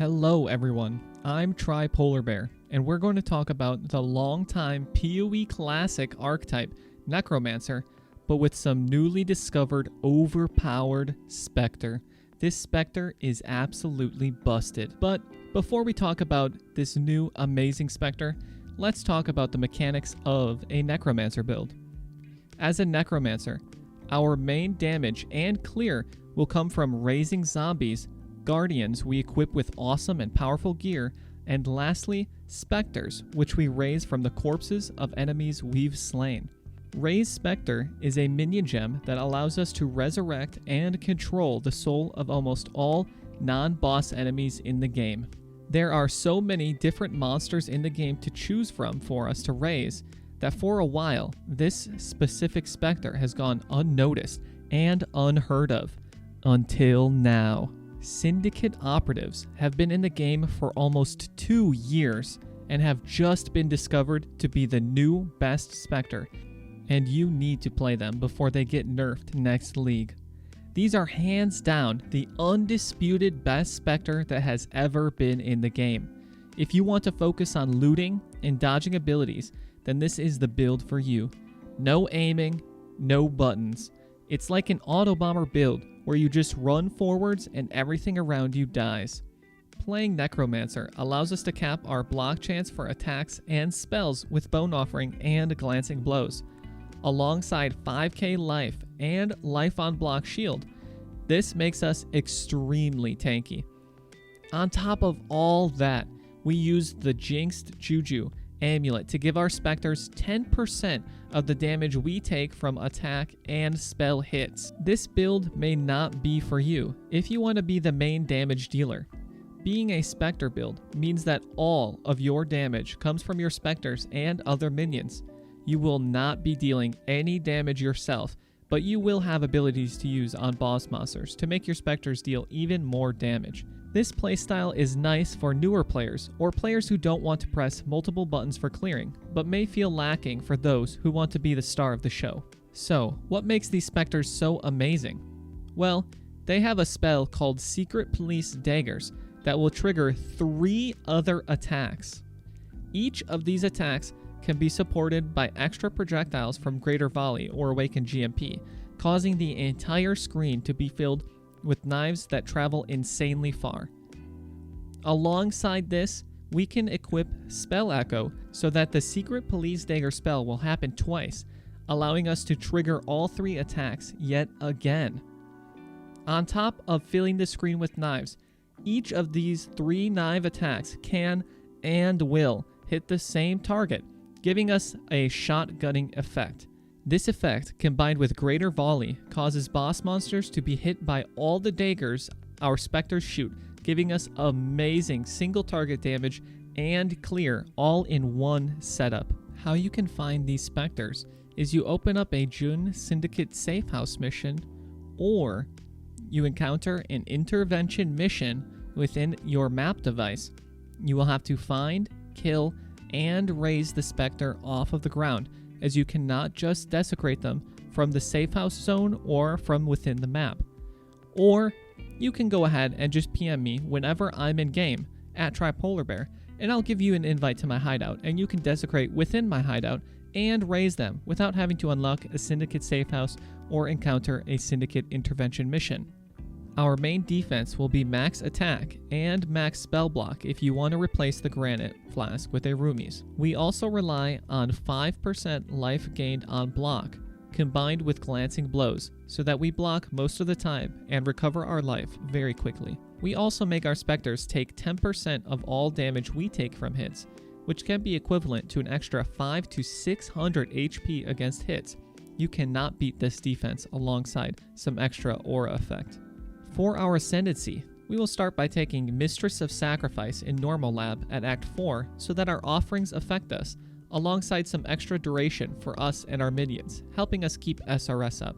Hello everyone, I'm Tripolar Bear, and we're going to talk about the longtime PoE classic archetype, Necromancer, but with some newly discovered overpowered Spectre. This Spectre is absolutely busted. But before we talk about this new amazing Spectre, let's talk about the mechanics of a Necromancer build. As a Necromancer, our main damage and clear will come from raising zombies, Guardians we equip with awesome and powerful gear, and lastly, Spectres, which we raise from the corpses of enemies we've slain. Raise Spectre is a minion gem that allows us to resurrect and control the soul of almost all non-boss enemies in the game. There are so many different monsters in the game to choose from for us to raise that for a while, this specific Spectre has gone unnoticed and unheard of. Until now. Syndicate Operatives have been in the game for almost 2 years and have just been discovered to be the new best Spectre, and you need to play them before they get nerfed next league. These are hands down the undisputed best Spectre that has ever been in the game. If you want to focus on looting and dodging abilities, then this is the build for you. No aiming, no buttons. It's like an auto bomber build where you just run forwards and everything around you dies. Playing Necromancer allows us to cap our block chance for attacks and spells with Bone Offering and Glancing Blows, alongside 5k life and life on block shield. This makes us extremely tanky. On top of all that, we use the Jinxed Juju Amulet to give our Spectres 10% of the damage we take from attack and spell hits. This build may not be for you if you want to be the main damage dealer. Being a Spectre build means that all of your damage comes from your Spectres and other minions. You will not be dealing any damage yourself, but you will have abilities to use on boss monsters to make your Spectres deal even more damage. This playstyle is nice for newer players or players who don't want to press multiple buttons for clearing, but may feel lacking for those who want to be the star of the show. So, what makes these Spectres so amazing? Well, they have a spell called Secret Police Daggers that will trigger 3 other attacks. Each of these attacks can be supported by extra projectiles from Greater Volley or Awakened GMP, causing the entire screen to be filled with knives that travel insanely far. Alongside this, we can equip Spell Echo so that the Secret Police Dagger spell will happen twice, allowing us to trigger all 3 attacks yet again. On top of filling the screen with knives, each of these 3 knife attacks can and will hit the same target, giving us a shotgunning effect. This effect, combined with Greater Volley, causes boss monsters to be hit by all the daggers our Spectres shoot, giving us amazing single target damage and clear all in one setup. How you can find these Spectres is you open up a June Syndicate Safe House mission, or you encounter an intervention mission within your map device. You will have to find, kill, and raise the Spectre off of the ground, as you cannot just desecrate them from the safe house zone or from within the map. Or you can go ahead and just PM me whenever I'm in game at Tripolar Bear, and I'll give you an invite to my hideout, and you can desecrate within my hideout and raise them without having to unlock a Syndicate safe house or encounter a Syndicate intervention mission. Our main defense will be max attack and max spell block if you want to replace the granite flask with a Rumies. We also rely on 5% life gained on block, combined with glancing blows, so that we block most of the time and recover our life very quickly. We also make our Spectres take 10% of all damage we take from hits, which can be equivalent to an extra 500 to 600 HP against hits. You cannot beat this defense alongside some extra aura effect. For our Ascendancy, we will start by taking Mistress of Sacrifice in Normal Lab at Act 4 so that our offerings affect us, alongside some extra duration for us and our minions, helping us keep SRS up.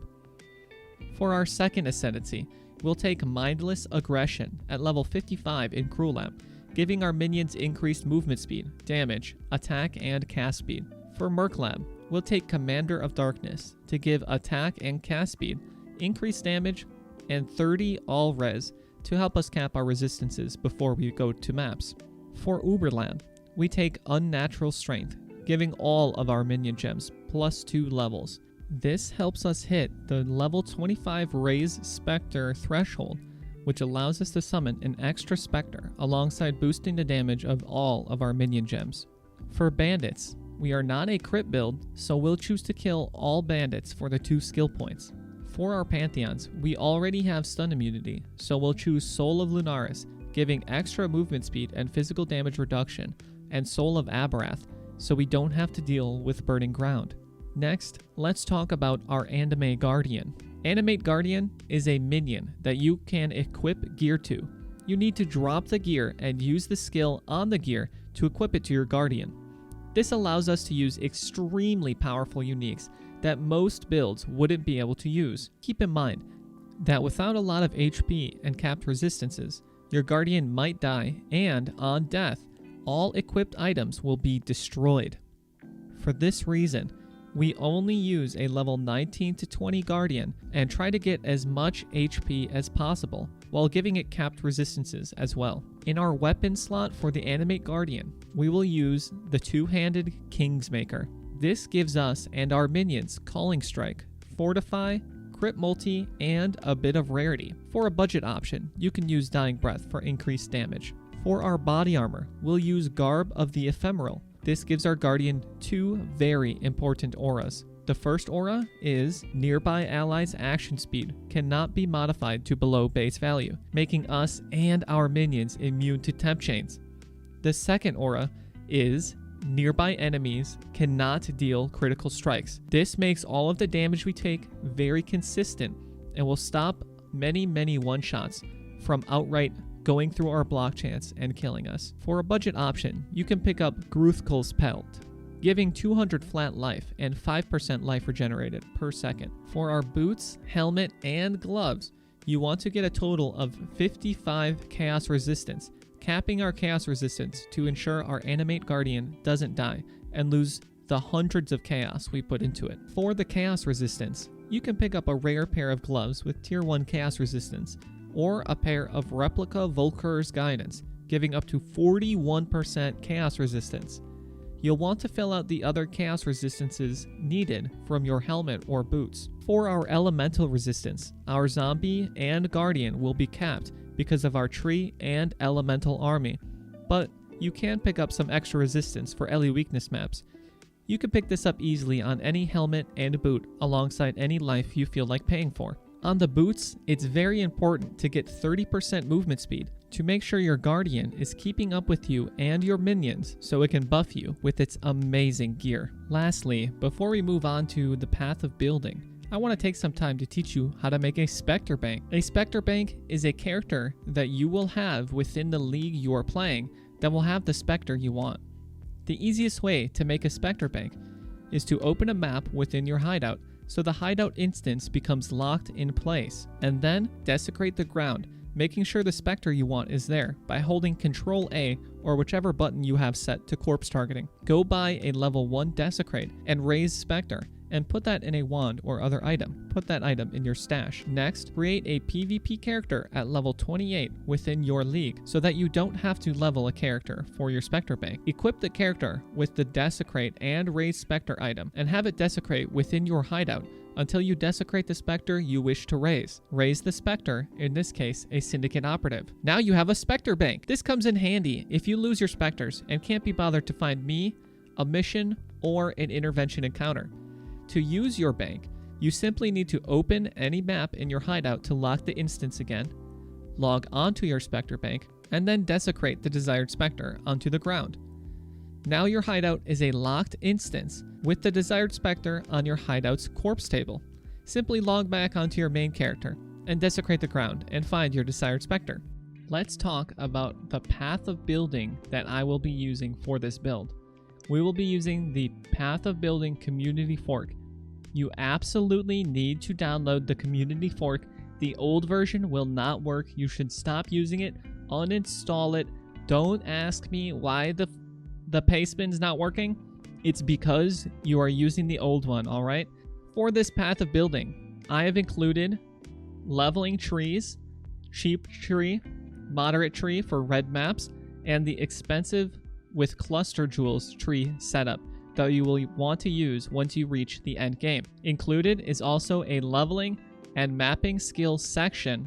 For our second Ascendancy, we'll take Mindless Aggression at level 55 in Cruel Lab, giving our minions increased movement speed, damage, attack, and cast speed. For Merc Lab, we'll take Commander of Darkness to give attack and cast speed, increased damage, and 30 all res to help us cap our resistances before we go to maps. For Uberland, we take Unnatural Strength, giving all of our minion gems +2 levels. This helps us hit the level 25 Raise Spectre threshold, which allows us to summon an extra Spectre alongside boosting the damage of all of our minion gems. For Bandits, we are not a crit build, so we'll choose to kill all bandits for the 2 skill points. For our Pantheons, we already have stun immunity, so we'll choose Soul of Lunaris, giving extra movement speed and physical damage reduction, and Soul of Aberrath, so we don't have to deal with Burning Ground. Next, let's talk about our Animate Guardian. Animate Guardian is a minion that you can equip gear to. You need to drop the gear and use the skill on the gear to equip it to your Guardian. This allows us to use extremely powerful uniques that most builds wouldn't be able to use. Keep in mind that without a lot of HP and capped resistances, your Guardian might die, and on death, all equipped items will be destroyed. For this reason, we only use a level 19 to 20 Guardian and try to get as much HP as possible, while giving it capped resistances as well. In our weapon slot for the Animate Guardian, we will use the two-handed Kingsmaker. This gives us and our minions Calling Strike, Fortify, Crit Multi, and a bit of rarity. For a budget option, you can use Dying Breath for increased damage. For our body armor, we'll use Garb of the Ephemeral. This gives our Guardian 2 very important auras. The first aura is Nearby Allies' action speed cannot be modified to below base value, making us and our minions immune to temp chains. The second aura is Nearby enemies cannot deal critical strikes. This makes all of the damage we take very consistent and will stop many one-shots from outright going through our block chance and killing us. For a budget option, you can pick up Gruthkul's Pelt, giving 200 flat life and 5% life regenerated per second. For our boots, helmet, and gloves, you want to get a total of 55 chaos resistance, capping our chaos resistance to ensure our Animate Guardian doesn't die and lose the hundreds of chaos we put into it. For the chaos resistance, you can pick up a rare pair of gloves with tier 1 chaos resistance, or a pair of replica Volker's Guidance, giving up to 41% chaos resistance. You'll want to fill out the other chaos resistances needed from your helmet or boots. For our elemental resistance, our zombie and guardian will be capped because of our tree and elemental army, but you can pick up some extra resistance for Ellie weakness maps. You can pick this up easily on any helmet and boot alongside any life you feel like paying for. On the boots, it's very important to get 30% movement speed to make sure your Guardian is keeping up with you and your minions so it can buff you with its amazing gear. Lastly, before we move on to the path of building, I want to take some time to teach you how to make a Spectre Bank. A Spectre Bank is a character that you will have within the league you are playing that will have the Spectre you want. The easiest way to make a Spectre Bank is to open a map within your hideout so the hideout instance becomes locked in place, and then desecrate the ground, making sure the Spectre you want is there by holding Ctrl A or whichever button you have set to corpse targeting. Go buy a level 1 desecrate and raise Spectre, and put that in a wand or other item. Put that item in your stash. Next, create a PvP character at level 28 within your league so that you don't have to level a character for your Spectre Bank. Equip the character with the desecrate and raise Spectre item and have it desecrate within your hideout until you desecrate the Spectre you wish to raise. Raise the Spectre, in this case a Syndicate Operative. Now you have a Spectre Bank. This comes in handy if you lose your Spectres and can't be bothered to find me, a mission, or an intervention encounter. To use your bank, you simply need to open any map in your hideout to lock the instance again, log onto your Spectre Bank, and then desecrate the desired Spectre onto the ground. Now your hideout is a locked instance with the desired Spectre on your hideout's corpse table. Simply log back onto your main character and desecrate the ground and find your desired Spectre. Let's talk about the path of building that I will be using for this build. We will be using the Path of Building Community Fork. You absolutely need to download the Community Fork. The old version will not work. You should stop using it, uninstall it. Don't ask me why the pastebin's not working. It's because you are using the old one, alright? For this Path of Building, I have included leveling trees, cheap tree, moderate tree for red maps, and the expensive with cluster jewels tree setup that you will want to use once you reach the end game. Included is also a leveling and mapping skills section,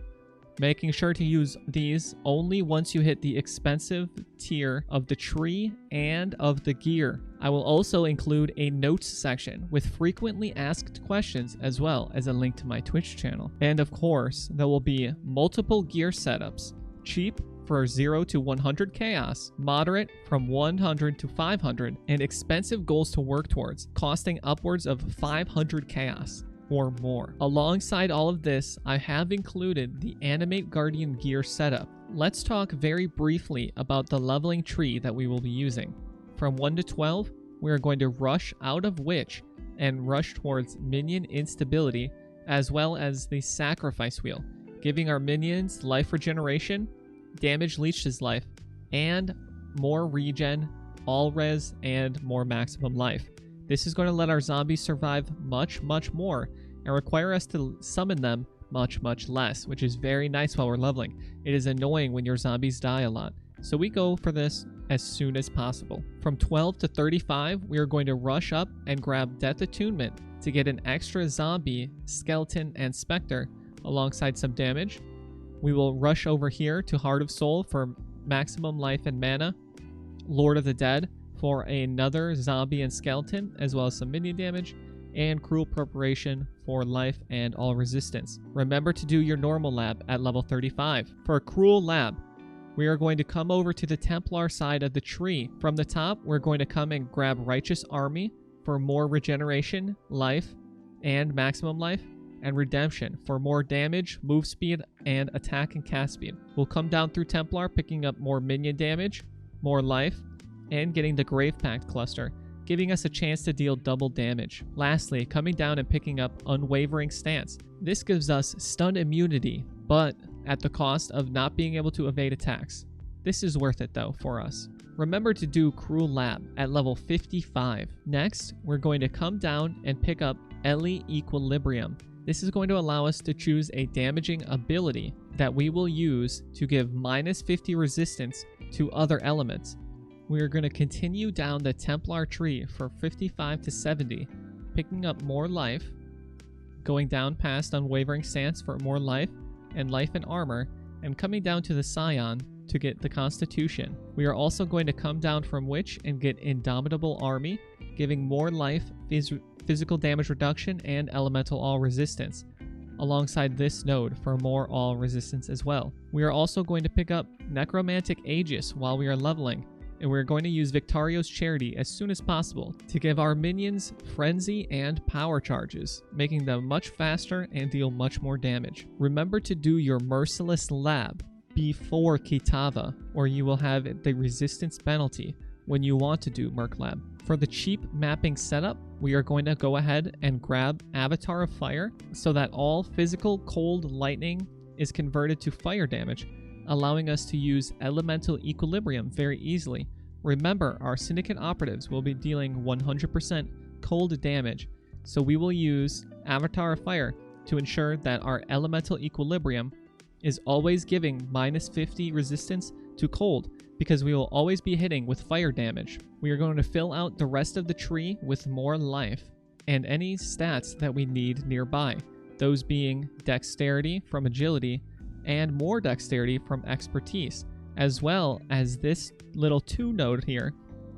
making sure to use these only once you hit the expensive tier of the tree and of the gear. I will also include a notes section with frequently asked questions as well as a link to my Twitch channel. And of course, there will be multiple gear setups, cheap for 0 to 100 chaos, moderate from 100 to 500, and expensive goals to work towards, costing upwards of 500 chaos or more. Alongside all of this, I have included the Animate Guardian gear setup. Let's talk very briefly about the leveling tree that we will be using. From 1 to 12, we are going to rush out of Witch and rush towards minion instability, as well as the sacrifice wheel, giving our minions life regeneration, damage leeches life, and more regen, all res, and more maximum life. This is going to let our zombies survive much more and require us to summon them much less, which is very nice while we're leveling. It is annoying when your zombies die a lot, so we go for this as soon as possible. From 12 to 35, we are going to rush up and grab Death Attunement to get an extra zombie, skeleton, and spectre alongside some damage. We will rush over here to Heart of Soul for maximum life and mana, Lord of the Dead for another zombie and skeleton, as well as some minion damage, and Cruel Preparation for life and all resistance. Remember to do your normal lab at level 35. For a Cruel lab, we are going to come over to the Templar side of the tree. From the top, we're going to come and grab Righteous Army for more regeneration, life, and maximum life, and Redemption for more damage, move speed, and attack and cast speed. We'll come down through Templar, picking up more minion damage, more life, and getting the Grave Pact cluster, giving us a chance to deal double damage. Lastly, coming down and picking up Unwavering Stance. This gives us stun immunity, but at the cost of not being able to evade attacks. This is worth it though for us. Remember to do Cruel Lab at level 55. Next, we're going to come down and pick up Ellie Equilibrium. This is going to allow us to choose a damaging ability that we will use to give -50 resistance to other elements. We are going to continue down the Templar tree for 55 to 70, picking up more life, going down past Unwavering Stance for more life and armor, and coming down to the Scion to get the Constitution. We are also going to come down from Witch and get Indomitable Army, giving more life, physical damage reduction, and elemental all resistance, alongside this node for more all resistance as well. We are also going to pick up Necromantic Aegis while we are leveling, and we're going to use Victario's Charity as soon as possible to give our minions Frenzy and Power Charges, making them much faster and deal much more damage. Remember to do your Merciless Lab before Kitava, or you will have the resistance penalty when you want to do Merc Lab. For the cheap mapping setup, we are going to go ahead and grab Avatar of Fire so that all physical cold lightning is converted to fire damage, allowing us to use Elemental Equilibrium very easily. Remember, our Syndicate Operatives will be dealing 100% cold damage, so we will use Avatar of Fire to ensure that our Elemental Equilibrium is always giving -50 resistance to cold, because we will always be hitting with fire damage. We are going to fill out the rest of the tree with more life and any stats that we need nearby, those being Dexterity from Agility and more Dexterity from Expertise, as well as this little 2 node here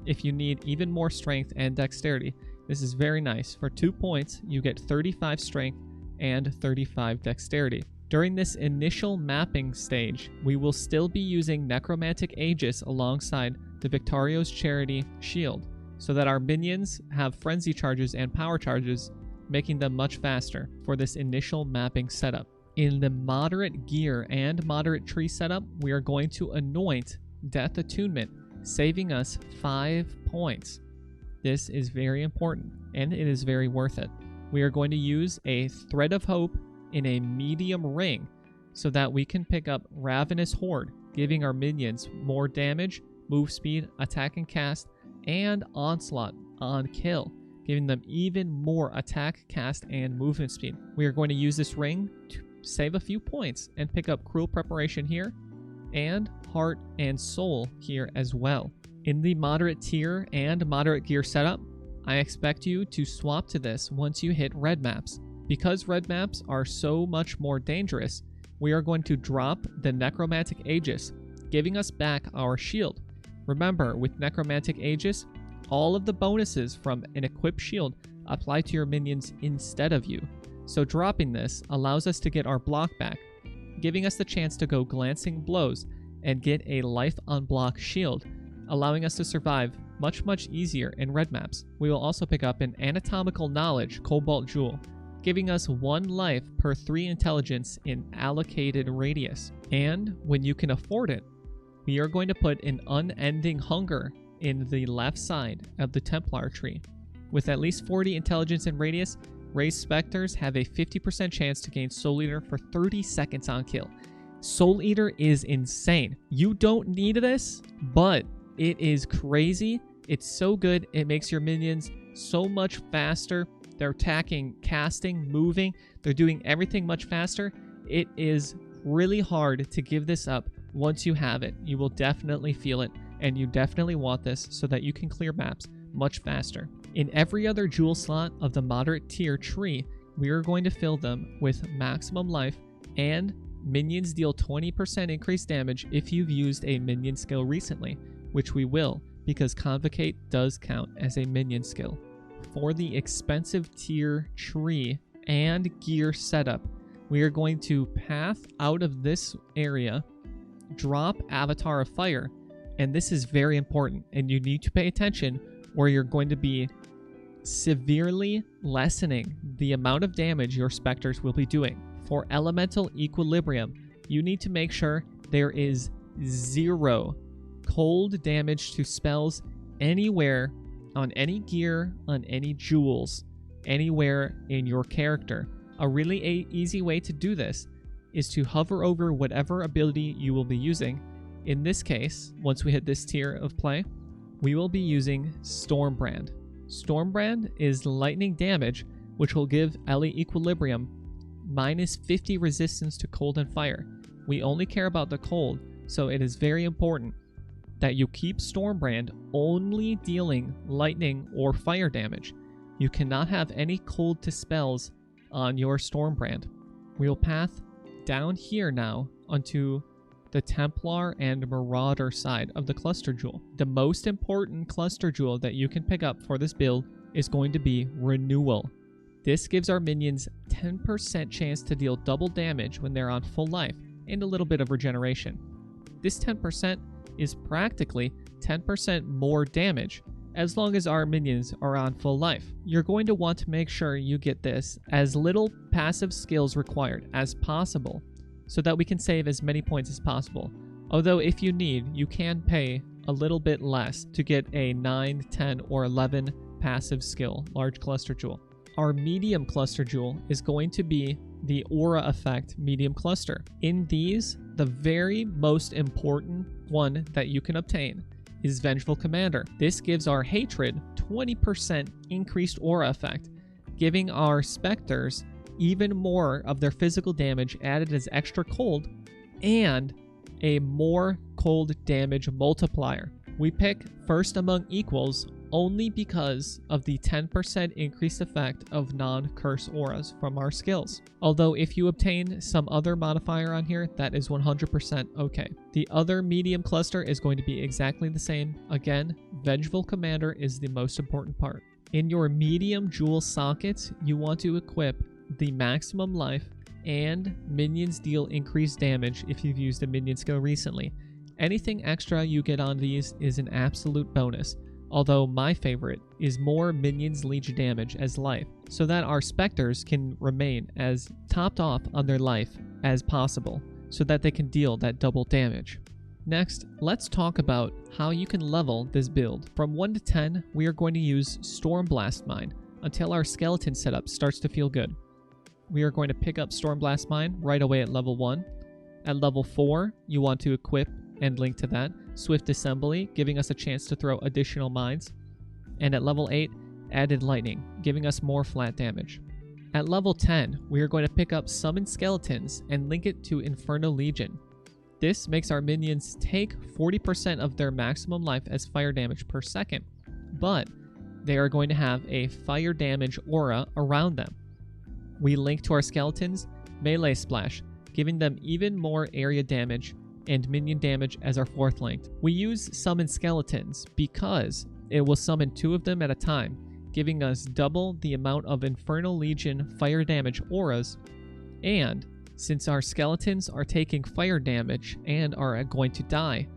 if you need even more Strength and Dexterity. This is very nice. For 2 points, you get 35 Strength and 35 Dexterity. During this initial mapping stage, we will still be using Necromantic Aegis alongside the Victario's Charity shield, so that our minions have Frenzy Charges and Power Charges, making them much faster for this initial mapping setup. In the moderate gear and moderate tree setup, we are going to anoint Death Attunement, saving us 5 points. This is very important, and it is very worth it. We are going to use a Thread of Hope in a medium ring so that we can pick up Ravenous Horde, giving our minions more damage, move speed, attack and cast, and Onslaught on kill, giving them even more attack, cast, and movement speed. We are going to use this ring save a few points and pick up Cruel Preparation here and Heart and Soul here as well. In the moderate tier and moderate gear setup, I expect you to swap to this once you hit red maps. Because red maps are so much more dangerous, we are going to drop the Necromantic Aegis, giving us back our shield. Remember, with Necromantic Aegis, all of the bonuses from an equipped shield apply to your minions instead of you. So dropping this allows us to get our block back, giving us the chance to go Glancing Blows and get a life on block shield, allowing us to survive much easier in red maps. We will also pick up an Anatomical Knowledge Cobalt Jewel, giving us 1 life per 3 intelligence in allocated radius. And when you can afford it, we are going to put an Unending Hunger in the left side of the Templar tree. With at least 40 intelligence and radius, raised specters have a 50% chance to gain Soul Eater for 30 seconds on kill. Soul Eater is insane. You don't need this, but it is crazy. It's so good. It makes your minions so much faster. They're attacking, casting, moving. They're doing everything much faster. It is really hard to give this up once you have it. You will definitely feel it, and you definitely want this so that you can clear maps much faster. In every other jewel slot of the moderate tier tree, we are going to fill them with maximum life, and minions deal 20% increased damage if you've used a minion skill recently, which we will, because Convocate does count as a minion skill. For the expensive tier tree and gear setup, we are going to path out of this area, drop Avatar of Fire, and this is very important, and you need to pay attention, or you're going to be severely lessening the amount of damage your specters will be doing. For Elemental Equilibrium, you need to make sure there is 0 cold damage to spells anywhere, on any gear, on any jewels, anywhere in your character. A really easy way to do this is to hover over whatever ability you will be using. In this case, once we hit this tier of play, we will be using Stormbrand. Stormbrand is lightning damage, which will give Ele Equilibrium minus 50 resistance to cold and fire. We only care about the cold, so it is very important that you keep Stormbrand only dealing lightning or fire damage. You cannot have any cold to spells on your Stormbrand. We will path down here now onto the Templar and Marauder side of the Cluster Jewel. The most important Cluster Jewel that you can pick up for this build is going to be Renewal. This gives our minions 10% chance to deal double damage when they're on full life and a little bit of regeneration. This 10% is practically 10% more damage as long as our minions are on full life. You're going to want to make sure you get this as little passive skills required as possible so that we can save as many points as possible. Although if you need, you can pay a little bit less to get a 9, 10, or 11 passive skill large cluster jewel. Our medium cluster jewel is going to be the Aura Effect medium cluster. In these, the very most important one that you can obtain is Vengeful Commander. This gives our Hatred 20% increased Aura Effect, giving our Spectres even more of their physical damage added as extra cold, and a more cold damage multiplier. We pick first among equals only because of the 10% increased effect of non-curse auras from our skills. Although if you obtain some other modifier on here, that is 100% okay. The other medium cluster is going to be exactly the same. Again, Vengeful Commander is the most important part. In your medium jewel sockets, you want to equip the maximum life and minions deal increased damage if you've used a minion skill recently. Anything extra you get on these is an absolute bonus, although my favorite is more minions leech damage as life, so that our specters can remain as topped off on their life as possible, so that they can deal that double damage. Next, let's talk about how you can level this build. From 1 to 10, we are going to use Stormblast Mine until our skeleton setup starts to feel good. We are going to pick up Stormblast Mine right away at level 1. At level 4, you want to equip and link to that Swift Assembly, giving us a chance to throw additional mines. And at level 8, Added Lightning, giving us more flat damage. At level 10, we are going to pick up Summon Skeletons and link it to Infernal Legion. This makes our minions take 40% of their maximum life as fire damage per second, but they are going to have a fire damage aura around them. We link to our skeletons Melee Splash, giving them even more area damage and minion damage as our fourth link. We use Summon Skeletons because it will summon 2 of them at a time, giving us double the amount of Infernal Legion fire damage auras, and since our skeletons are taking fire damage and are going to die,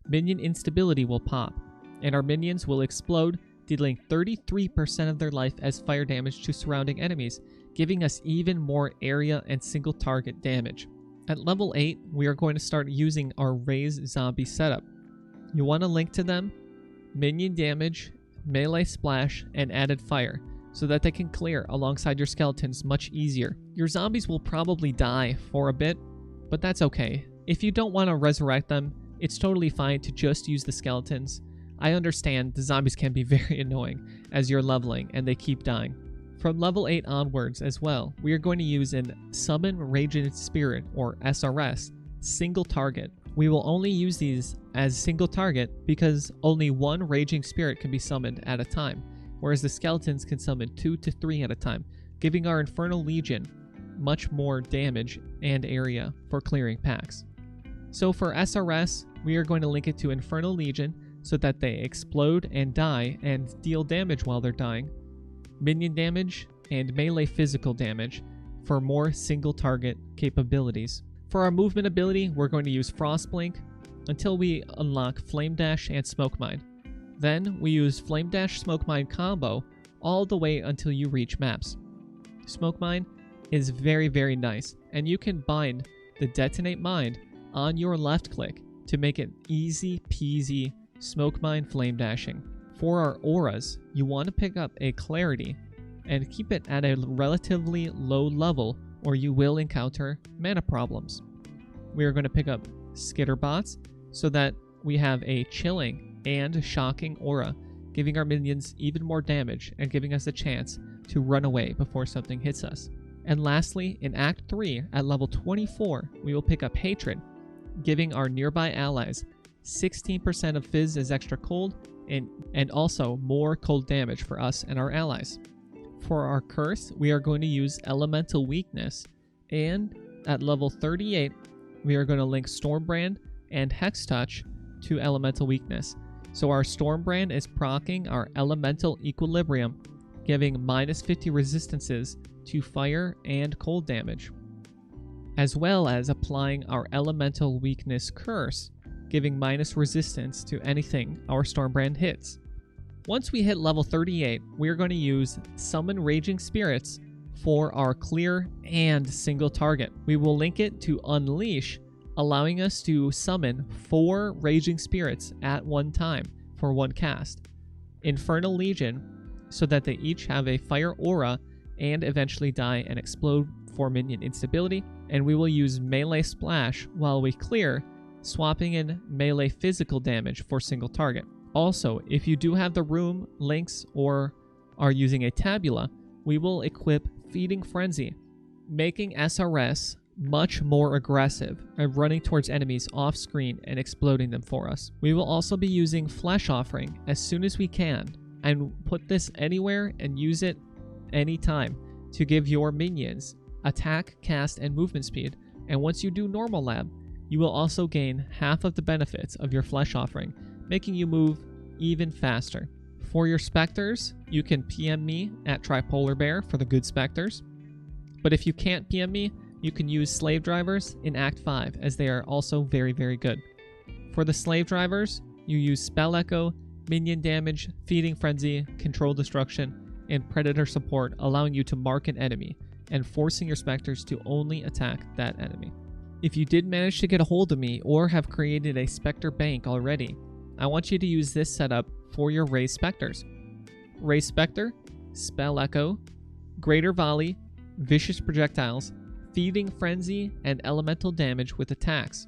minion instability will pop, and our minions will explode, dealing 33% of their life as fire damage to surrounding enemies, giving us even more area and single target damage. At level 8, we are going to start using our Raise Zombie setup. You want to link to them minion damage, melee splash, and added fire, so that they can clear alongside your skeletons much easier. Your zombies will probably die for a bit, but that's okay. If you don't want to resurrect them, it's totally fine to just use the skeletons. I understand the zombies can be very annoying as you're leveling and they keep dying. From level 8 onwards as well, we are going to use an Summon Raging Spirit, or SRS, single target. We will only use these as single target because only 1 Raging Spirit can be summoned at a time, whereas the skeletons can summon 2 to 3 at a time, giving our Infernal Legion much more damage and area for clearing packs. So for SRS, we are going to link it to Infernal Legion so that they explode and die and deal damage while they're dying, minion damage, and melee physical damage for more single target capabilities. For our movement ability, we're going to use Frostblink until we unlock Flame Dash and Smoke Mine. Then we use Flame Dash Smoke Mine combo all the way until you reach maps. Smoke Mine is very, very nice, and you can bind the Detonate Mine on your left click to make it easy peasy Smoke Mine flame dashing. For our auras, you want to pick up a Clarity and keep it at a relatively low level or you will encounter mana problems. We are going to pick up Skitterbots so that we have a chilling and shocking aura, giving our minions even more damage and giving us a chance to run away before something hits us. And lastly, in Act 3, at level 24, we will pick up Hatred, giving our nearby allies 16% of Fizz as extra cold, and also more cold damage for us and our allies. For our Curse, we are going to use Elemental Weakness, and at level 38, we are going to link Stormbrand and Hex Touch to Elemental Weakness. So our Stormbrand is proccing our Elemental Equilibrium, giving minus 50 resistances to fire and cold damage, as well as applying our Elemental Weakness Curse, giving minus resistance to anything our Stormbrand hits. Once we hit level 38, we are going to use Summon Raging Spirits for our clear and single target. We will link it to Unleash, allowing us to summon 4 Raging Spirits at one time for one cast. Infernal Legion, so that they each have a fire aura and eventually die and explode for minion instability. And we will use Melee Splash while we clear, swapping in melee physical damage for single target. Also, if you do have the room, links, or are using a tabula, we will equip Feeding Frenzy, making SRS much more aggressive and running towards enemies off screen and exploding them for us. We will also be using Flesh Offering as soon as we can and put this anywhere and use it anytime to give your minions attack, cast, and movement speed. And once you do Normal Lab, you will also gain half of the benefits of your Flesh Offering, making you move even faster. For your Spectres, you can PM me at TryPolarBear for the good Spectres. But if you can't PM me, you can use Slave Drivers in Act 5, as they are also very, very good. For the Slave Drivers, you use Spell Echo, Minion Damage, Feeding Frenzy, Control Destruction, and Predator Support, allowing you to mark an enemy and forcing your Spectres to only attack that enemy. If you did manage to get a hold of me or have created a Spectre Bank already, I want you to use this setup for your Raise Spectres. Raise Spectre, Spell Echo, Greater Volley, Vicious Projectiles, Feeding Frenzy, and Elemental Damage with attacks.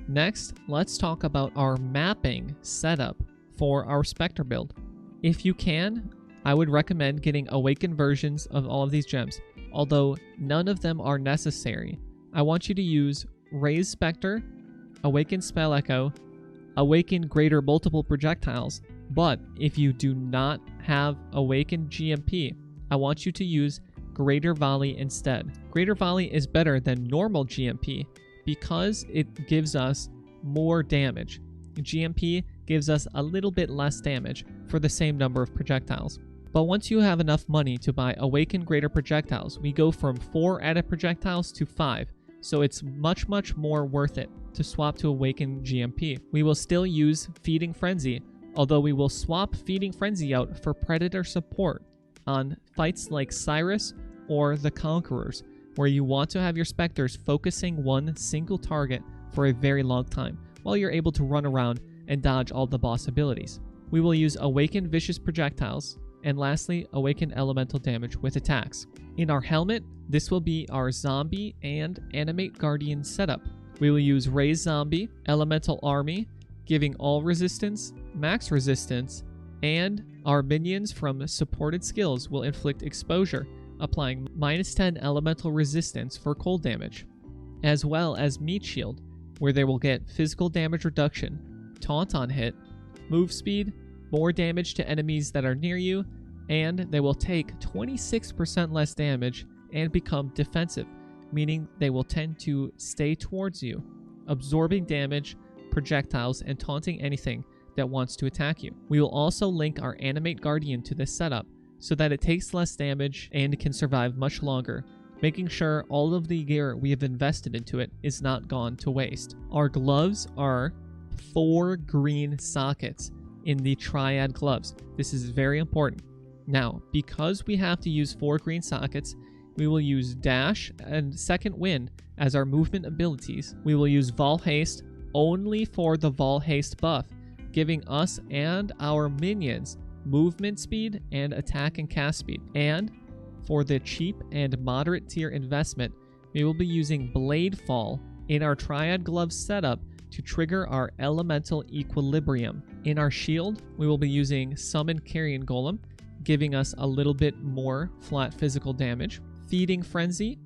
Next, let's talk about our mapping setup for our Spectre build. If you can, I would recommend getting Awakened versions of all of these gems. although none of them are necessary. I want you to use Raise Spectre, Awaken Spell Echo, Awaken Greater Multiple Projectiles, but if you do not have Awaken GMP, I want you to use Greater Volley instead. Greater Volley is better than normal GMP because it gives us more damage. GMP gives us a little bit less damage for the same number of projectiles. But once you have enough money to buy Awaken Greater Projectiles, we go from 4 added projectiles to 5, so it's much more worth it to swap to Awaken GMP. We will still use Feeding Frenzy, although we will swap Feeding Frenzy out for Predator support on fights like Cyrus or the Conquerors, where you want to have your Spectres focusing one single target for a very long time, while you're able to run around and dodge all the boss abilities. We will use Awaken Vicious Projectiles, and lastly, Awaken Elemental Damage with attacks. In our helmet, this will be our Zombie and Animate Guardian setup. We will use Raise Zombie, Elemental Army, giving all resistance, max resistance, and our minions from supported skills will inflict exposure, applying -10 elemental resistance for cold damage, as well as Meat Shield, where they will get physical damage reduction, taunt on hit, move speed, more damage to enemies that are near you, and they will take 26% less damage and become defensive, meaning they will tend to stay towards you, absorbing damage, projectiles, and taunting anything that wants to attack you. We will also link our Animate Guardian to this setup so that it takes less damage and can survive much longer, making sure all of the gear we have invested into it is not gone to waste. Our gloves are 4 green sockets in the Triad gloves. This is very important. Now, because we have to use 4 green sockets, we will use Dash and Second Wind as our movement abilities. We will use Vol Haste only for the Vol Haste buff, giving us and our minions movement speed and attack and cast speed. And for the cheap and moderate tier investment, we will be using Blade Fall in our Triad glove setup to trigger our elemental equilibrium. In our shield, we will be using Summon Carrion Golem, giving us a little bit more flat physical damage. Feeding Frenzy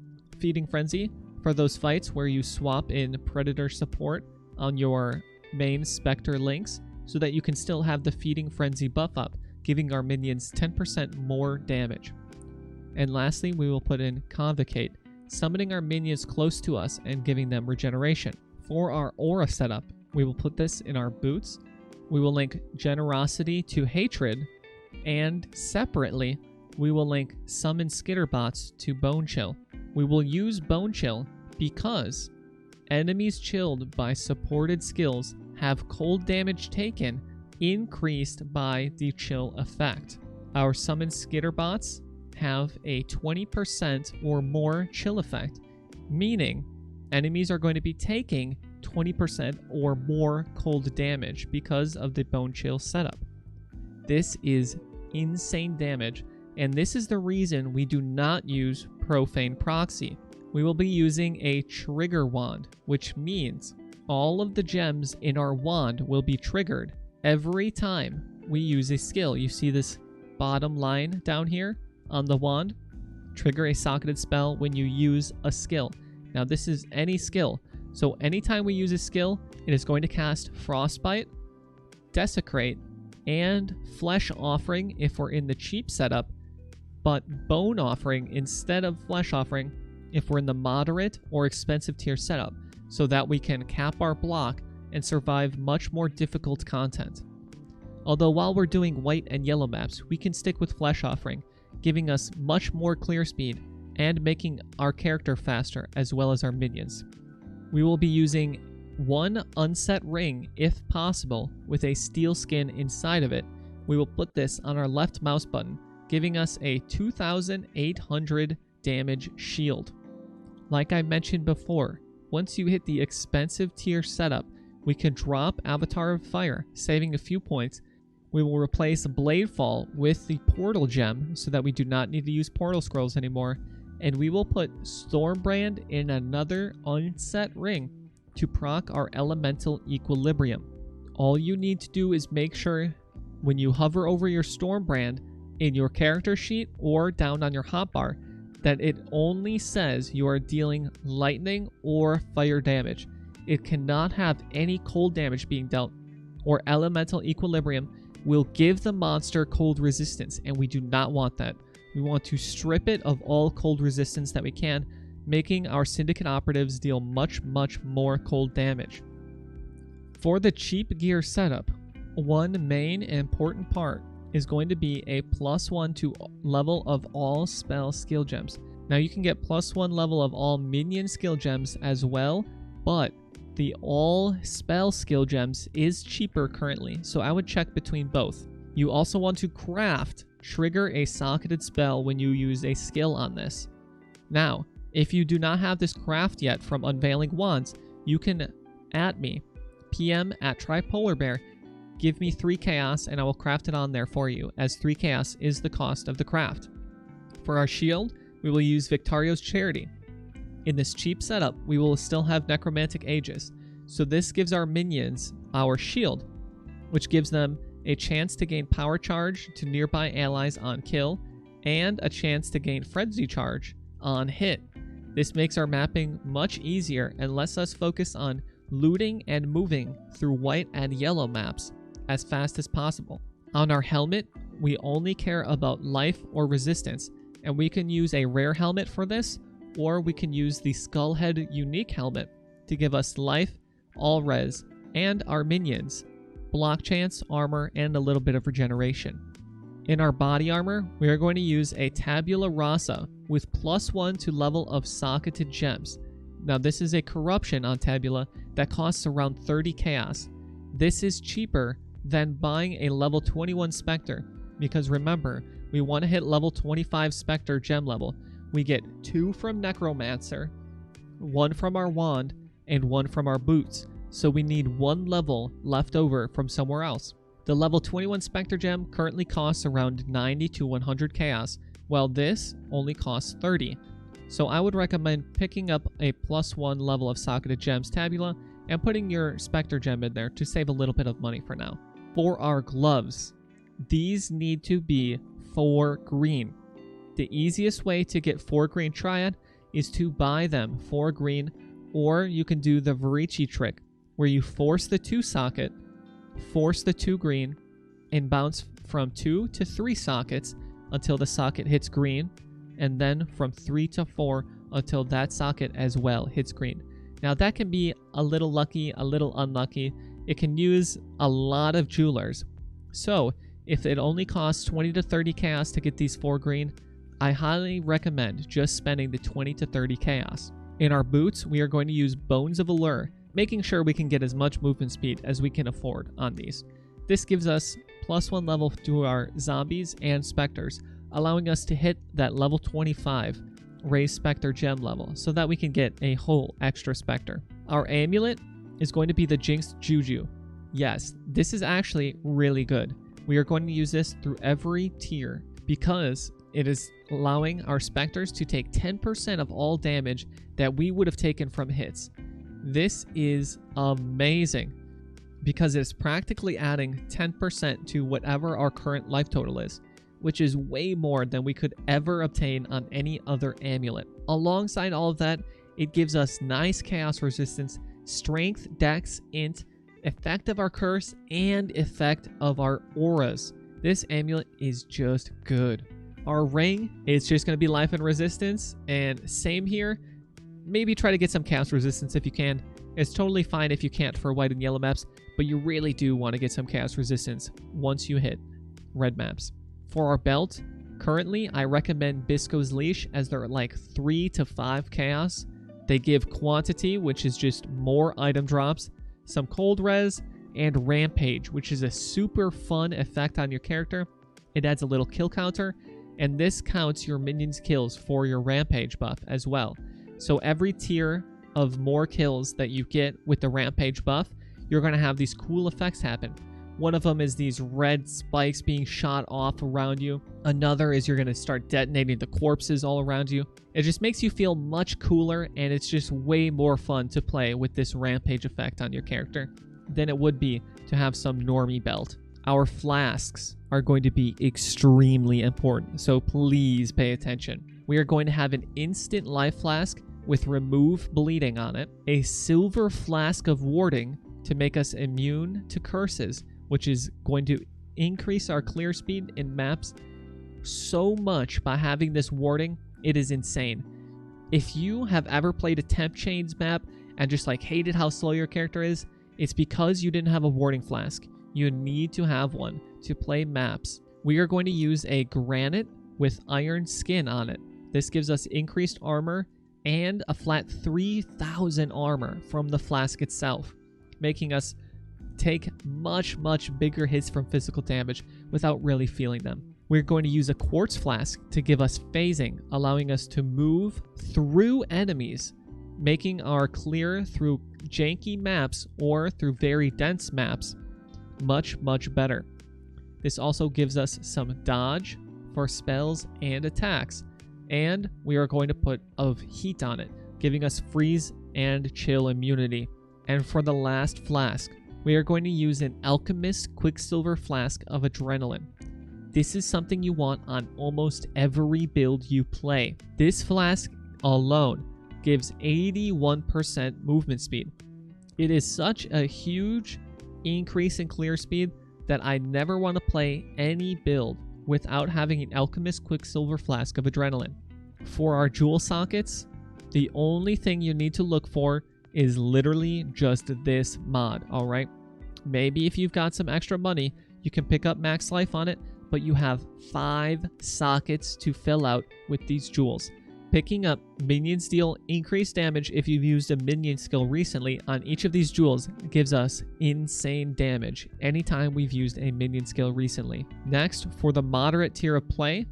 for those fights where you swap in Predator support on your main Spectre links so that you can still have the Feeding Frenzy buff up, giving our minions 10% more damage. And lastly, we will put in Convocate, summoning our minions close to us and giving them regeneration. For our aura setup, we will put this in our boots. We will link Generosity to Hatred, and separately, we will link Summon Skitterbots to Bone Chill. We will use Bone Chill because enemies chilled by supported skills have cold damage taken increased by the chill effect. Our Summon Skitterbots have a 20% or more chill effect, meaning enemies are going to be taking 20% or more cold damage because of the Bone Chill setup. This is insane damage, and this is the reason we do not use Profane Proxy. We will be using a Trigger Wand, which means all of the gems in our wand will be triggered every time we use a skill. You see this bottom line down here on the wand? Trigger a socketed spell when you use a skill. Now this is any skill, so anytime we use a skill, it is going to cast Frostbite, Desecrate, and Flesh Offering if we're in the cheap setup, but Bone Offering instead of Flesh Offering if we're in the moderate or expensive tier setup, so that we can cap our block and survive much more difficult content. Although while we're doing white and yellow maps, we can stick with Flesh Offering, giving us much more clear speed and making our character faster as well as our minions. We will be using one unset ring if possible with a steel skin inside of it. We will put this on our left mouse button, giving us a 2800 damage shield. Like I mentioned before, once you hit the expensive tier setup, we can drop Avatar of Fire, saving a few points. We will replace Bladefall with the Portal Gem so that we do not need to use Portal Scrolls anymore, and we will put Stormbrand in another unset ring to proc our elemental equilibrium. All you need to do is make sure when you hover over your Stormbrand in your character sheet or down on your hotbar that it only says you are dealing lightning or fire damage. It cannot have any cold damage being dealt, or elemental equilibrium will give the monster cold resistance, and we do not want that. We want to strip it of all cold resistance that we can, making our Syndicate Operatives deal much, much more cold damage. For the cheap gear setup, one main important part is going to be a +1 to level of all spell skill gems. Now you can get +1 level of all minion skill gems as well, but the all spell skill gems is cheaper currently, so I would check between both. You also want to craft trigger a socketed spell when you use a skill on this. Now, if you do not have this craft yet from Unveiling Wands, you can at me, PM at TryPolarBear, give me 3 chaos and I will craft it on there for you, as 3 chaos is the cost of the craft. For our shield, we will use Victario's Charity. In this cheap setup, we will still have Necromantic Aegis, so this gives our minions our shield, which gives them a chance to gain power charge to nearby allies on kill, and a chance to gain frenzy charge on hit. This makes our mapping much easier and lets us focus on looting and moving through white and yellow maps as fast as possible. On our helmet, we only care about life or resistance, and we can use a rare helmet for this, or we can use the Skullhead unique helmet to give us life, all res, and our minions block chance, armor, and a little bit of regeneration. In our body armor, we are going to use a Tabula Rasa with +1 to level of socketed gems. Now this is a corruption on Tabula that costs around 30 chaos. This is cheaper than buying a level 21 Spectre, because remember, we want to hit level 25 Spectre gem level. We get 2 from Necromancer, 1 from our wand, and 1 from our boots. So we need 1 level left over from somewhere else. The level 21 Spectre gem currently costs around 90 to 100 chaos, while this only costs 30. So I would recommend picking up a +1 level of socketed gems Tabula and putting your Spectre gem in there to save a little bit of money for now. For our gloves, these need to be 4 green. The easiest way to get 4 green Triad is to buy them 4 green, or you can do the Varici trick, where you force the 2 socket, force the 2 green, and bounce from 2 to 3 sockets until the socket hits green, and then from 3 to 4 until that socket as well hits green. Now that can be a little lucky, a little unlucky. It can use a lot of jewelers. So if it only costs 20 to 30 chaos to get these 4 green, I highly recommend just spending the 20 to 30 chaos. In our boots, we are going to use Bones of Allure, making sure we can get as much movement speed as we can afford on these. This gives us +1 level to our zombies and specters, allowing us to hit that level 25 raised Spectre gem level so that we can get a whole extra Spectre. Our amulet is going to be the Jinxed Juju. Yes, this is actually really good. We are going to use this through every tier because it is allowing our Spectres to take 10% of all damage that we would have taken from hits. This is amazing because it's practically adding 10% to whatever our current life total is, which is way more than we could ever obtain on any other amulet. Alongside all of that, it gives us nice chaos resistance, strength, dex, int, effect of our curse, and effect of our auras. This amulet is just good. Our ring is just going to be life and resistance, and same here. Maybe try to get some chaos resistance if you can. It's totally fine if you can't for white and yellow maps, but you really do want to get some chaos resistance once you hit red maps. For our belt, currently I recommend Bisco's Leash as they're like 3 to 5 chaos. They give quantity, which is just more item drops, some cold res, and rampage, which is a super fun effect on your character. It adds a little kill counter, and this counts your minions' kills for your rampage buff as well. So every tier of more kills that you get with the rampage buff, you're going to have these cool effects happen. One of them is these red spikes being shot off around you. Another is you're going to start detonating the corpses all around you. It just makes you feel much cooler, and it's just way more fun to play with this rampage effect on your character than it would be to have some normie belt. Our flasks are going to be extremely important, so please pay attention. We are going to have an instant life flask with remove bleeding on it, a silver flask of warding to make us immune to curses, which is going to increase our clear speed in maps so much by having this warding. It is insane. If you have ever played a temp chains map and just like hated how slow your character is, it's because you didn't have a warding flask. You need to have one to play maps. We are going to use a granite with iron skin on it. This gives us increased armor and a flat 3,000 armor from the flask itself, making us take much bigger hits from physical damage without really feeling them. We're going to use a quartz flask to give us phasing, allowing us to move through enemies, making our clear through janky maps or through very dense maps much better. This also gives us some dodge for spells and attacks, and we are going to put of heat on it, giving us freeze and chill immunity. And for the last flask, we are going to use an Alchemist Quicksilver Flask of Adrenaline. This is something you want on almost every build you play. This flask alone gives 81% movement speed. It is such a huge increase in clear speed that I never want to play any build without having an Alchemist Quicksilver Flask of Adrenaline. For our jewel sockets, the only thing you need to look for is literally just this mod, alright? Maybe if you've got some extra money, you can pick up max life on it, but you have 5 sockets to fill out with these jewels. Picking up minions deal increased damage if you've used a minion skill recently on each of these jewels gives us insane damage anytime we've used a minion skill recently. Next, for the moderate tier of play,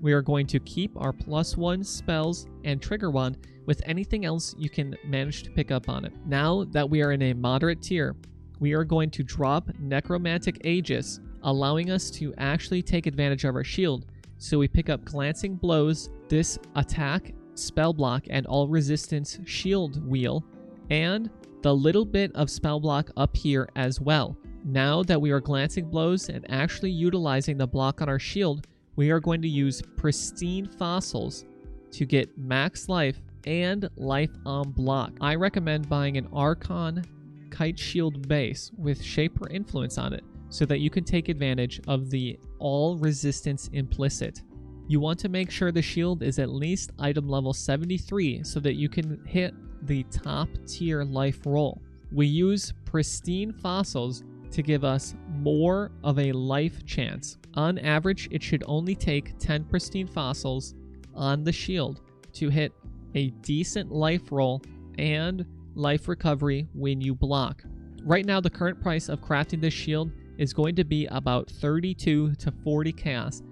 we are going to keep our +1 spells and trigger wand with anything else you can manage to pick up on it. Now that we are in a moderate tier, we are going to drop Necromantic Aegis, allowing us to actually take advantage of our shield. So we pick up Glancing Blows, this attack, spell block, and all resistance shield wheel, and the little bit of spell block up here as well. Now that we are Glancing Blows and actually utilizing the block on our shield, we are going to use Pristine Fossils to get max life and life on block. I recommend buying an Archon Kite Shield base with Shaper Influence on it, so that you can take advantage of the all resistance implicit. You want to make sure the shield is at least item level 73 so that you can hit the top tier life roll. We use Pristine Fossils to give us more of a life chance. On average, it should only take 10 Pristine Fossils on the shield to hit a decent life roll and life recovery when you block. Right now, the current price of crafting this shield is going to be about 32 to 40 chaos,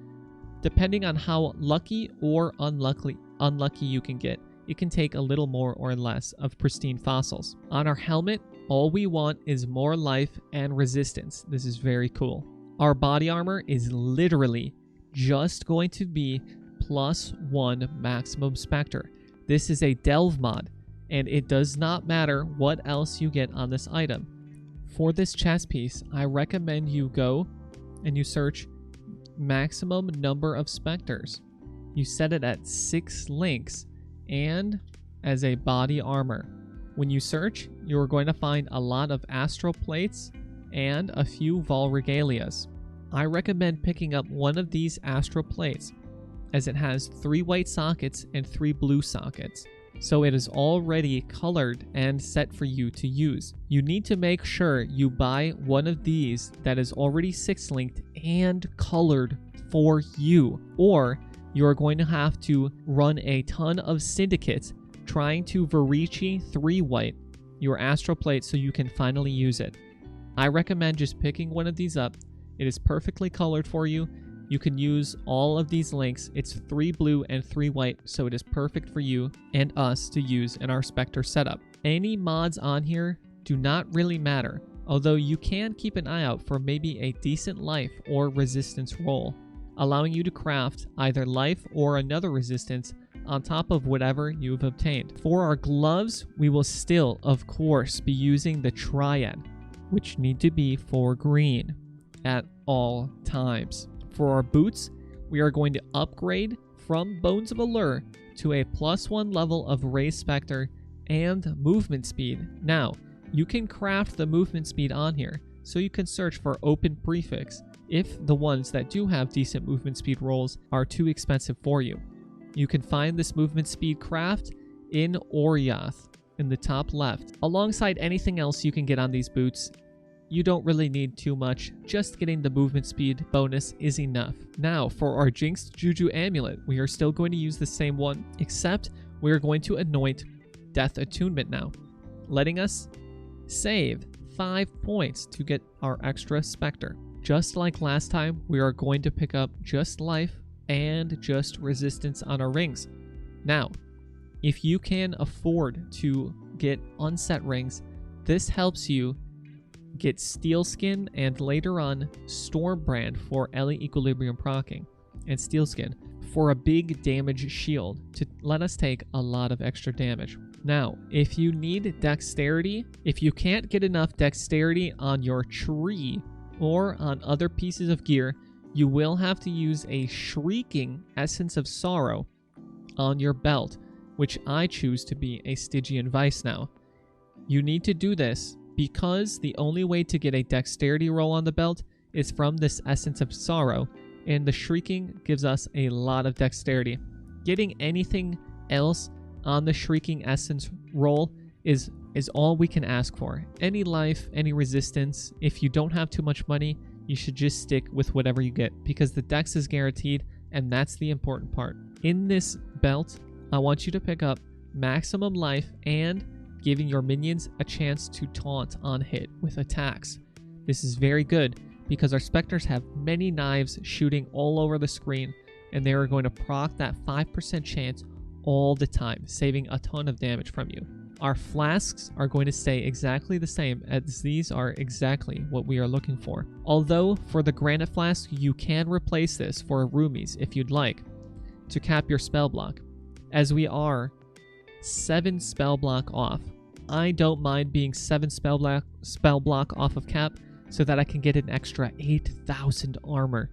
depending on how lucky or unlucky you can get. It can take a little more or less of Pristine Fossils. On our helmet, all we want is more life and resistance. This is very cool. Our body armor is literally just going to be +1 maximum Spectre. This is a delve mod, and it does not matter what else you get on this item. For this chest piece, I recommend you go and you search maximum number of specters. You set it at 6 links and as a body armor. When you search, you are going to find a lot of astral plates and a few Vol Regalias. I recommend picking up one of these astral plates as it has 3 white sockets and 3 blue sockets. So it is already colored and set for you to use. You need to make sure you buy one of these that is already 6-linked and colored for you, or you're going to have to run a ton of syndicates trying to Verici 3 white your astral plate so you can finally use it. I recommend just picking one of these up. It is perfectly colored for you. You can use all of these links. It's 3 blue and 3 white, so it is perfect for you and us to use in our Spectre setup. Any mods on here do not really matter, although you can keep an eye out for maybe a decent life or resistance roll, allowing you to craft either life or another resistance on top of whatever you've obtained. For our gloves, we will still, of course, be using the Triad, which need to be for green at all times. For our boots, we are going to upgrade from Bones of Allure to a +1 level of Raised Spectre and movement speed. Now, you can craft the movement speed on here, so you can search for open prefix if the ones that do have decent movement speed rolls are too expensive for you. You can find this movement speed craft in Orioth in the top left. Alongside anything else you can get on these boots, you don't really need too much, just getting the movement speed bonus is enough. Now, for our Jinxed Juju Amulet, we are still going to use the same one, except we are going to anoint Death Attunement now, letting us save 5 points to get our extra Spectre. Just like last time, we are going to pick up just life and just resistance on our rings. Now, if you can afford to get unset rings, this helps you get Steel Skin and later on Stormbrand for Ellie Equilibrium proccing, and Steel Skin for a big damage shield to let us take a lot of extra damage. Now, if you need dexterity, if you can't get enough dexterity on your tree or on other pieces of gear, you will have to use a Shrieking Essence of Sorrow on your belt, which I choose to be a Stygian Vice now. You need to do this because the only way to get a dexterity roll on the belt is from this Essence of Sorrow, and the Shrieking gives us a lot of dexterity. Getting anything else on the Shrieking Essence roll is all we can ask for. Any life, any resistance. If you don't have too much money, you should just stick with whatever you get, because the dex is guaranteed, and that's the important part. In this belt, I want you to pick up maximum life and giving your minions a chance to taunt on hit with attacks. This is very good because our specters have many knives shooting all over the screen, and they are going to proc that 5% chance all the time, saving a ton of damage from you. Our flasks are going to stay exactly the same, as these are exactly what we are looking for. Although for the granite flask, you can replace this for roomies if you'd like to cap your spell block, as we are 7 spell block off. I don't mind being 7 spell block off of cap so that I can get an extra 8,000 armor,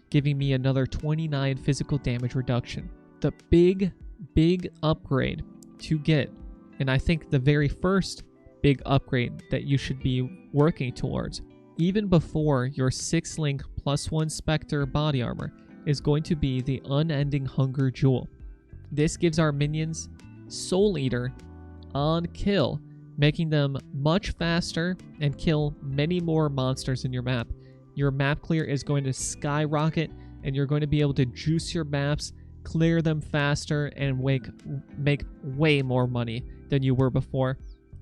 giving me another 29 physical damage reduction. The big upgrade to get, and I think the very first big upgrade that you should be working towards, even before your 6-link +1 Spectre body armor, is going to be the Unending Hunger Jewel. This gives our minions Soul Eater on kill, making them much faster and kill many more monsters in your map. Your map clear is going to skyrocket, and you're going to be able to juice your maps, clear them faster, and make way more money than you were before.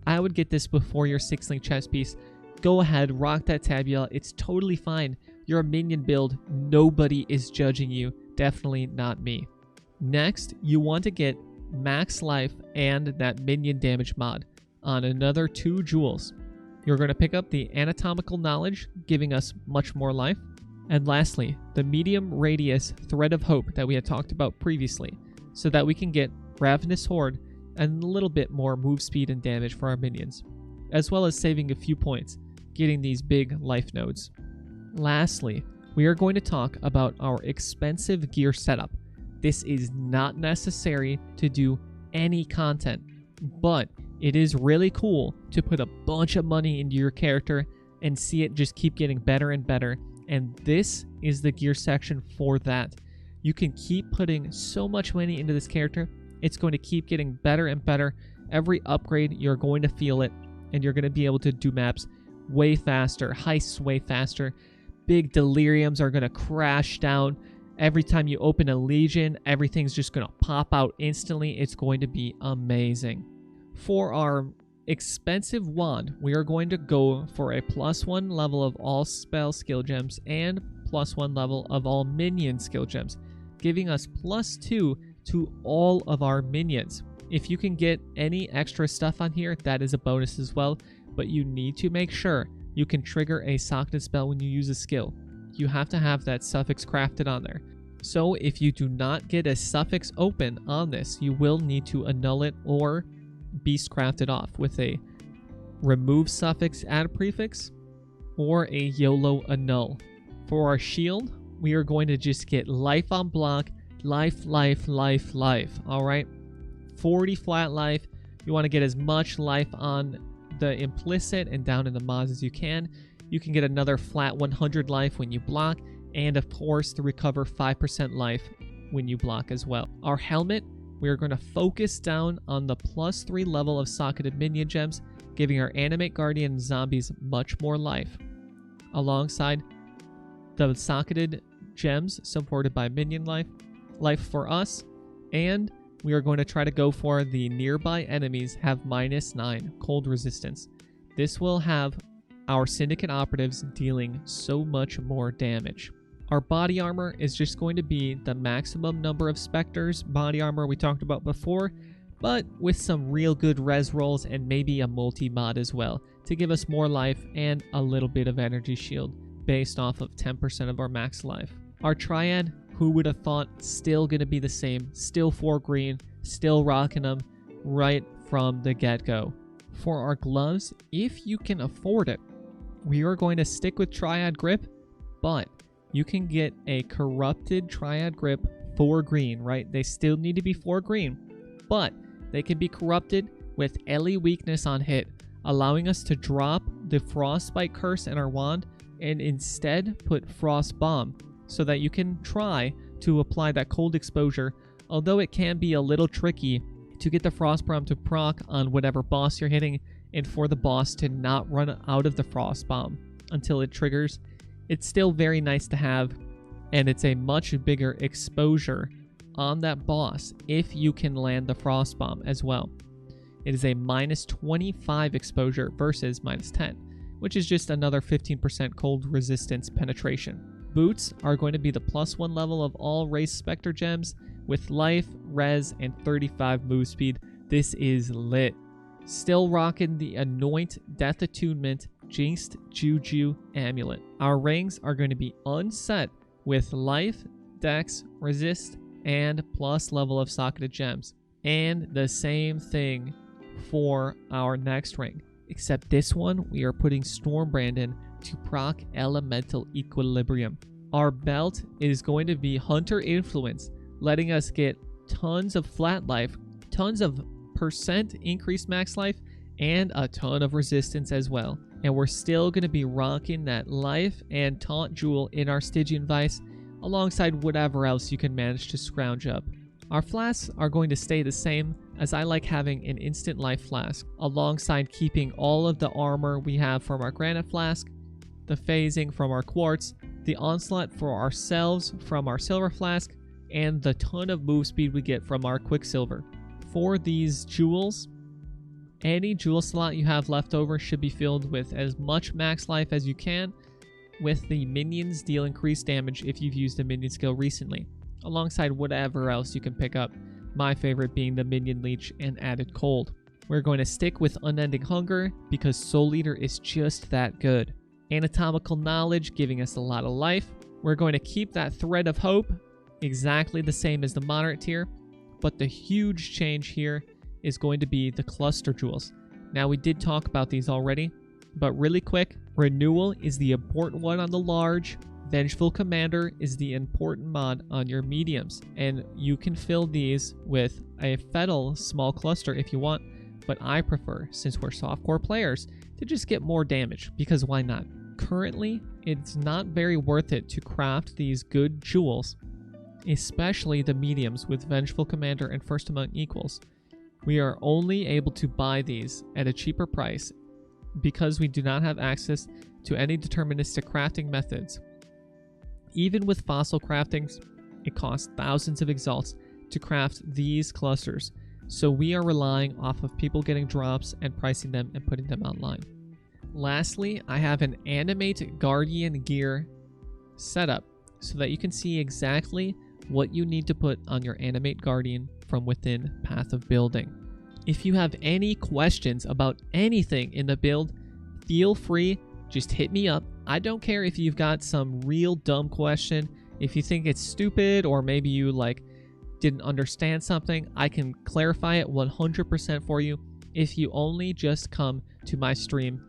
I would get this before your 6-link chest piece. Go ahead, rock that tabula. It's totally fine. You're a minion build. Nobody is judging you. Definitely not me. Next, you want to get max life and that minion damage mod on another 2 jewels. You're going to pick up the Anatomical Knowledge, giving us much more life. And lastly, the medium radius Thread of Hope that we had talked about previously, so that we can get Ravenous Horde and a little bit more move speed and damage for our minions, as well as saving a few points, getting these big life nodes. Lastly, we are going to talk about our expensive gear setup. This is not necessary to do any content, but it is really cool to put a bunch of money into your character and see it just keep getting better and better. And this is the gear section for that. You can keep putting so much money into this character. It's going to keep getting better and better. Every upgrade, you're going to feel it, and you're going to be able to do maps way faster, heists way faster. Big deliriums are going to crash down. Every time you open a Legion, everything's just going to pop out instantly. It's going to be amazing. For our expensive wand, we are going to go for a +1 level of all spell skill gems and +1 level of all minion skill gems, giving us +2 to all of our minions. If you can get any extra stuff on here, that is a bonus as well, but you need to make sure you can trigger a Socknet spell when you use a skill. You have to have that suffix crafted on there. So if you do not get a suffix open on this, you will need to annul it or beast craft it off with a remove suffix add a prefix or a YOLO annul. For our shield, we are going to just get life on block, life, all right? 40 flat life. You want to get as much life on the implicit and down in the mods as you can. You can get another flat 100 life when you block, and of course to recover 5% life when you block as well. Our helmet, we are going to focus down on the +3 level of socketed minion gems, giving our Animate Guardian zombies much more life, alongside the socketed gems supported by minion life for us, and we are going to try to go for the nearby enemies have -9 cold resistance. This will have our Syndicate Operatives dealing so much more damage. Our body armor is just going to be the maximum number of spectres body armor we talked about before, but with some real good res rolls and maybe a multi-mod as well to give us more life and a little bit of energy shield based off of 10% of our max life. Our triad, who would have thought, still going to be the same, still 4 green, still rocking them right from the get-go. For our gloves, if you can afford it, we are going to stick with triad grip, but you can get a corrupted triad grip 4 green, right? They still need to be 4 green, but they can be corrupted with Ellie weakness on hit, allowing us to drop the frostbite curse in our wand and instead put frost bomb, so that you can try to apply that cold exposure, although it can be a little tricky to get the frost bomb to proc on whatever boss you're hitting, and for the boss to not run out of the frost bomb until it triggers. It's still very nice to have, and it's a much bigger exposure on that boss if you can land the frost bomb as well. It is a -25 exposure versus -10, which is just another 15% cold resistance penetration. Boots are going to be the +1 level of all race Spectre gems with life, res, and 35 move speed. This is lit. Still rocking the Anoint Death Attunement Jinxed Juju Amulet. Our rings are going to be unset with life, dex, resist, and plus level of socketed gems. And the same thing for our next ring, except this one we are putting Stormbrand in to proc Elemental Equilibrium. Our belt is going to be Hunter Influence, letting us get tons of flat life, tons of % increased max life, and a ton of resistance as well. And we're still going to be rocking that life and taunt jewel in our Stygian Vice, alongside whatever else you can manage to scrounge up. Our flasks are going to stay the same, as I like having an instant life flask, alongside keeping all of the armor we have from our granite flask, the phasing from our quartz, the onslaught for ourselves from our silver flask, and the ton of move speed we get from our quicksilver. For these jewels, any jewel slot you have left over should be filled with as much max life as you can, with the minions deal increased damage if you've used a minion skill recently, alongside whatever else you can pick up, my favorite being the minion leech and added cold. We're going to stick with Unending Hunger because Soul Eater is just that good. Anatomical Knowledge giving us a lot of life. We're going to keep that Thread of Hope exactly the same as the moderate tier, but the huge change here is going to be the cluster jewels. Now, we did talk about these already, but really quick, Renewal is the important one on the large, Vengeful Commander is the important mod on your mediums, and you can fill these with a Fettle small cluster if you want, but I prefer, since we're softcore players, to just get more damage, because why not? Currently, it's not very worth it to craft these good jewels, especially the mediums with Vengeful Commander and First Among Equals. We are only able to buy these at a cheaper price because we do not have access to any deterministic crafting methods. Even with fossil craftings, it costs thousands of exalts to craft these clusters, so we are relying off of people getting drops and pricing them and putting them online. Lastly, I have an Animate Guardian gear setup so that you can see exactly what you need to put on your Animate Guardian from within Path of Building. If you have any questions about anything in the build, feel free, just hit me up. I don't care if you've got some real dumb question, if you think it's stupid, or maybe you didn't understand something, I can clarify it 100% for you if you only just come to my stream,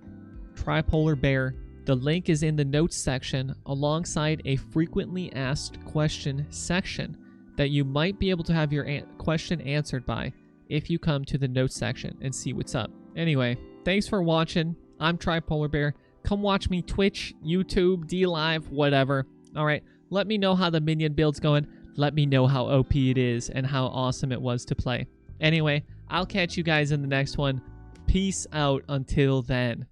Tripolar Bear. The link is in the notes section alongside a frequently asked question section. that you might be able to have your question answered by if you come to the notes section and see what's up. Anyway, thanks for watching. I'm Tripolar Bear. Come watch me Twitch, YouTube, DLive, whatever. All right, let me know how the minion build's going. Let me know how OP it is and how awesome it was to play. Anyway, I'll catch you guys in the next one. Peace out until then.